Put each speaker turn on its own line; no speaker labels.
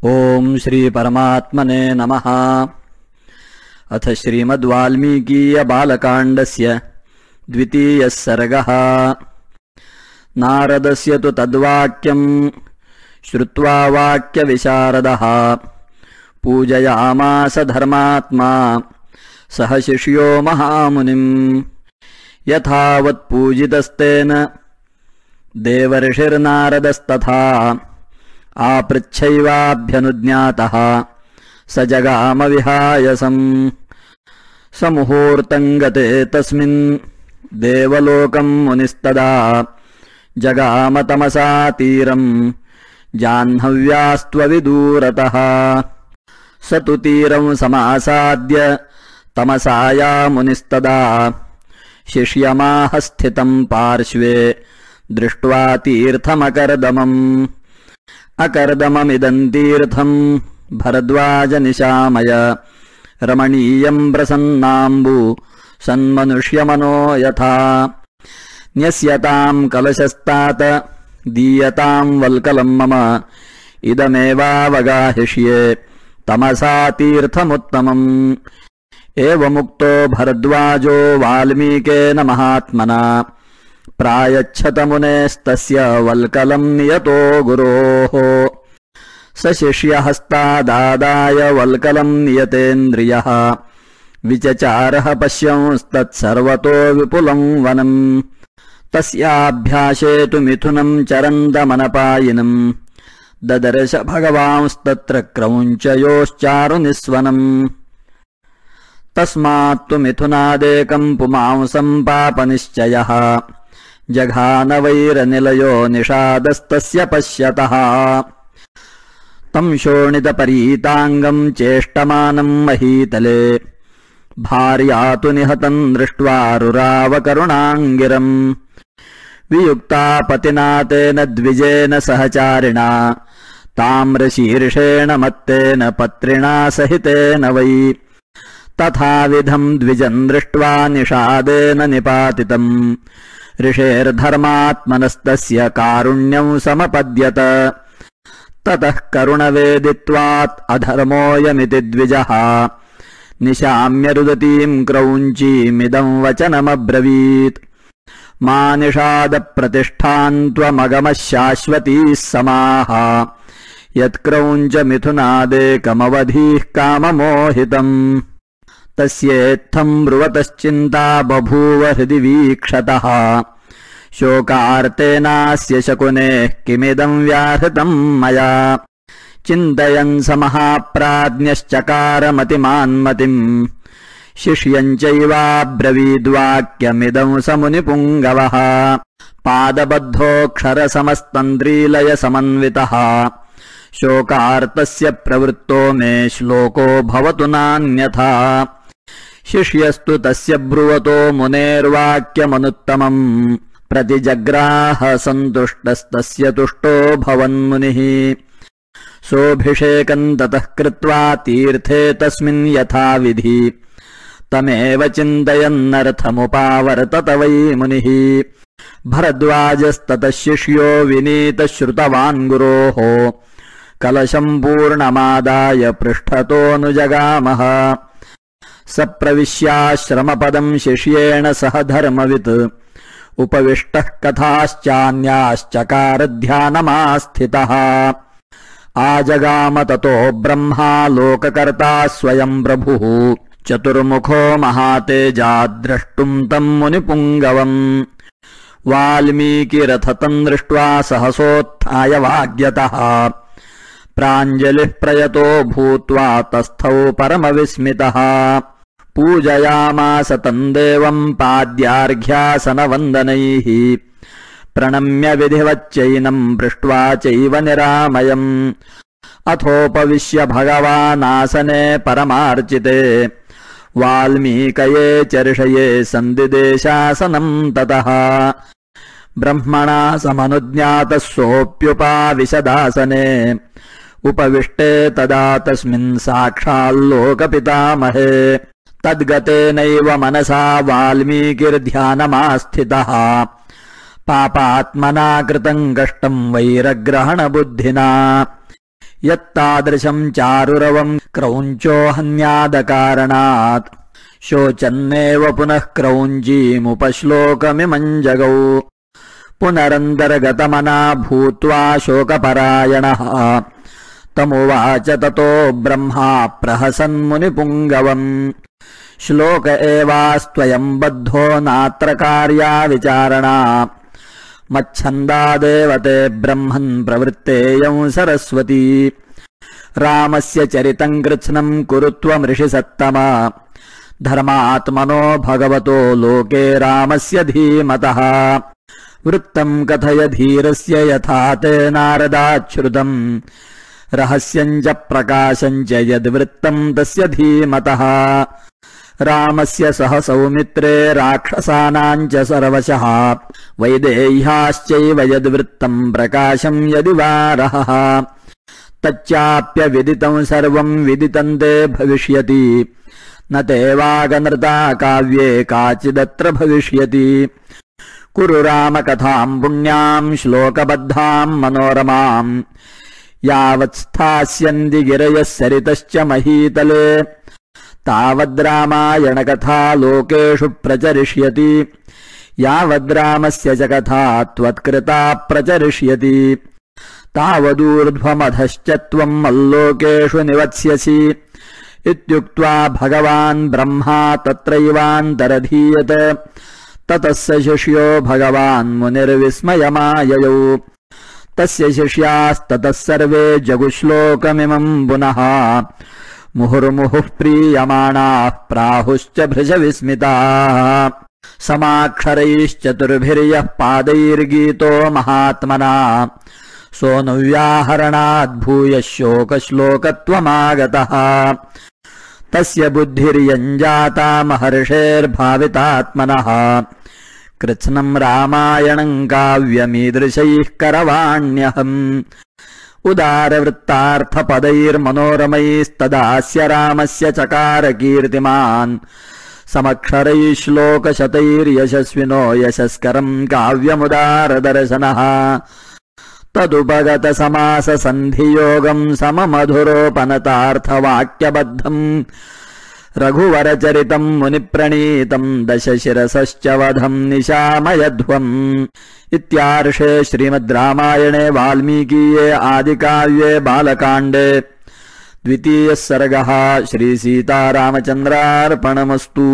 ओम श्री परमात्मने नमः। अथ श्रीमद्वाल्मीकीय बालकाण्डस्य द्वितीयः सर्गः। नारदस्य तु तद्वाक्यं श्रुत्वा वाक्यविशारदः पूजयामास धर्मात्मा सह शिष्यो महामुनिम्। यथावत् पूजितस्तेन देवर्षिर्नारदस्तथा आपृच्छैवाभ्यनुज्ञातः स जगाम विहायसम्। समुहूर्तं गते तस्मिन् देवलोकं मुनिस्तदा जगाम तमसा तीरं जाह्नव्यास्त्वविदूरतः। स तु तीरं समासाद्य तमसाया मुनिस्तदा शिष्यमाह स्थितं पार्श्वे दृष्ट्वा तीर्थमकर्दमम्। अकर्दममिदं तीर्थं भरद्वाजनिशामय रमणीयं प्रसन्नाम्बु सन्मनुष्यमनो यथा। न्यस्यतां कलशस्तात दीयतां वल्कलं मम इदमेवावगाहिष्ये तमसा तीर्थमुत्तमम्। एवमुक्तो भरद्वाजो वाल्मीकेन महात्मना प्रायच्छत मुनेस्तस्य वल्कलं नियतो गुरोः। स शिष्यहस्तादादाय वल्कलं नियतेन्द्रियः विचचारः पश्यंस्तत्सर्वतो विपुलं वनम्। तस्याभ्यासे तु मिथुनं चरन्तमनपायिनम् ददर्श भगवांस्तत्र क्रौञ्चयोश्चारुनिस्वनम्। तस्मात्तु मिथुनादेकं पुमांसं पापनिश्चयः जघानवैरनिलयो निषादस्तस्य पश्यतः। तं शोणितपरीताङ्गं चेष्टमानं महीतले भार्या तु निहतं दृष्ट्वा रुरावकरुणाङ्गिरम्। वियुक्ता पतिना तेन द्विजेन सहचारिणा ताम्रशीर्षेण मत्तेन पत्रिणा सहितेन वै। तथाविधं द्विजं दृष्ट्वा निषादेन निपातितम् ऋषेर्धर्मात्मनस्तस्य कारुण्यं समपद्यत। ततः करुणवेदित्वात् अधर्मोऽयमिति द्विजः निशाम्य रुदतीं क्रौञ्चीमिदं वचनमब्रवीत्। मा निषाद प्रतिष्ठान् त्वमगमः शाश्वतीः समाः यत्क्रौञ्च मिथुनादेकमवधीः काममोहितम्। तस्येत्थं ब्रुवतश्चिन्ता बभूव हृदि वीक्षतः शोकार्तेनास्य शकुनेः किमिदं व्याहृतं मया। चिन्तयन् स महाप्राज्ञश्चकारमतिमान्मतिम् शिष्यं चैवाब्रवीद्वाक्यमिदं स मुनिपुङ्गवः। पादबद्धोऽक्षरसमस्तन्द्रीलयसमन्वितः शोकार्तस्य प्रवृत्तो मे श्लोको भवतु नान्यथा। शिष्यस्तु तस्य ब्रुवतो मुनेर्वाक्यमनुत्तमम् प्रतिजग्राह सन्तुष्टस्तस्य तुष्टो भवन्मुनिः। सोऽभिषेकं ततः कृत्वा तीर्थे तस्मिन् यथाविधि तमेव चिन्तयन्नर्थमुपावर्तत वै मुनिः। भरद्वाजस्ततः शिष्यो विनीतः श्रुतवान् गुरोः कलशं पूर्णमादाय पृष्ठतोऽनुजगामः। स प्रविश्याश्रमपदं शिष्येण सह धर्मवित् उपविष्टः कथाश्चान्याश्चकार ध्यानमास्थितः। आजगाम ततो ब्रह्मा लोककर्ता स्वयं प्रभुः चतुर्मुखो महातेजाद्द्रष्टुं तं मुनिपुङ्गवम्। वाल्मीकिरथतं दृष्ट्वा सहसोत्थाय वाग्यतः प्राञ्जलिः प्रयतो भूत्वा तस्थौ परमविस्मितः। पूजयामास तं देवं पाद्यार्घ्यासनवन्दनैः प्रणम्य विधिवच्चैनं पृष्ट्वा चैव निरामयम्। अथोपविश्य भगवानासने परमार्चिते वाल्मीकये चर्षये सन्दिदेशासनं ततः। ब्रह्मणा समनुज्ञातः सोऽप्युपाविशदासने उपविष्टे तदा तस्मिन् साक्षाल्लोकपितामहे। तद्गतेनैव मनसा वाल्मीकिर्ध्यानमास्थितः पापात्मना कृतं कष्टं वैरग्रहणबुद्धिना। यत्तादृशं चारुरवं क्रौञ्चो हन्यादकारणात् शोचन्नेव पुनः क्रौञ्चीमुपश्लोकमिमं जगौ पुनरन्तर्गतमना भूत्वा शोकपरायणः तमुवाच ततो ब्रह्मा प्रहसन्मुनिपुङ्गवम् श्लोक एवास्त्वयं बद्धो नात्र कार्या विचारणा मच्छन्दादेव ते ब्रह्मन् प्रवृत्तेयं सरस्वती रामस्य चरितं कृत्स्नं कुरुत्वमृषि सत्तमा धर्मात्मनो भगवतो लोके रामस्य धीमतः वृत्तं कथय धीरस्य यथा ते नारदाच्छ्रुतम् रहस्यं च प्रकाशं च यद्वृत्तं तस्य धीमतः रामस्य सह सौमित्रे राक्षसानां च सर्वशः वैदेह्याश्चैव यद्वृत्तं प्रकाशं यदि वारः तच्चाप्यविदितं सर्वं विदितं ते भविष्यति न ते वागनृता काव्ये काचिदत्र भविष्यति कुरु रामकथां पुण्यां श्लोकबद्धां मनोरमां यावत् स्थास्यन्ति गिरयः सरितश्च महीतले तावद्रामायणकथा लोकेषु प्रचरिष्यति यावद्रामस्य च कथा त्वत्कृता प्रचरिष्यति तावदूर्ध्वमधश्च त्वं मल्लोकेषु निवत्स्यसि इत्युक्त्वा भगवान् ब्रह्मा तत्रैवान्तरधीयत ततः स शिष्यो भगवान् मुनिर्विस्मयमाययौ तस्य शिष्यास्ततः सर्वे जगुश्लोकमिमं पुनः मुहुर्मुहुः प्रीयमाणाः प्राहुश्च भृशविस्मिताः समाक्षरैश्चतुर्भिर्यः पादैर्गीतो महात्मना सोऽनुव्याहरणाद् भूयः शोकश्लोकत्वमागतः तस्य बुद्धिर्यञ्जाता महर्षेर्भावितात्मनः कृत्स्नं रामायणं काव्यमीदृशैः करवाण्यहम् उदारवृत्तार्थपदैर्मनोरमैस्तदास्य रामस्य चकार कीर्तिमान् समक्षरैः श्लोकशतैर्यशस्विनो यशस्करं काव्यमुदारदर्शनः तदुपगतसमाससन्धियोगं सममधुरोपनतार्थवाक्यबद्धम् रघुवरचरितं मुनिप्रणीतं दशशिरसश्च वधं निशामयध्वम् इत्यार्षे श्रीमद् रामायणे वाल्मीकीये आदिकाव्ये बालकाण्डे द्वितीयः सर्गः श्रीसीतारामचन्द्रार्पणमस्तु।